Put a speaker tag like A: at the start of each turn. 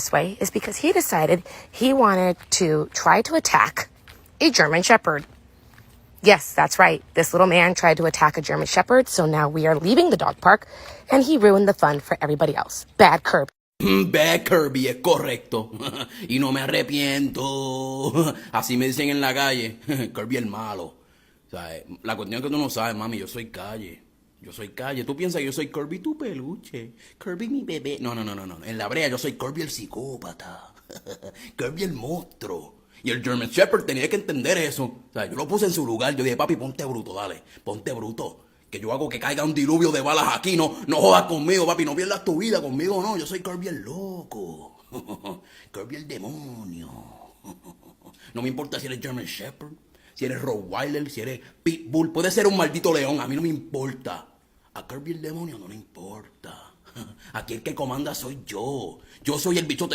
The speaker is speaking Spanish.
A: this way is because he decided he wanted to try to attack a German Shepherd. Yes, that's right. This little man tried to attack a German Shepherd, so now we are leaving the dog park, and he ruined the fun for everybody else. Bad Kirby.
B: Bad Kirby, es correcto. Y no me arrepiento. Así me dicen en la calle. Kirby el malo. O sea, la cuestión es que tú no sabes, mami, yo soy calle. Yo soy calle. Tú piensas que yo soy Kirby tu peluche. Kirby mi bebé. No, no, no, no, no. En la brea yo soy Kirby el psicópata. Kirby el monstruo. Y el German Shepherd tenía que entender eso. O sea, yo lo puse en su lugar. Yo dije, papi, ponte bruto, dale. Ponte bruto. Que yo hago que caiga un diluvio de balas aquí. No, no jodas conmigo, papi. No pierdas tu vida conmigo, no. Yo soy Kirby el loco. Kirby el demonio. No me importa si eres German Shepherd, si eres Rottweiler, si eres Pitbull. Puede ser un maldito león. A mí no me importa. A Kirby el demonio no le importa. Aquí el que comanda soy yo. Yo soy el bichote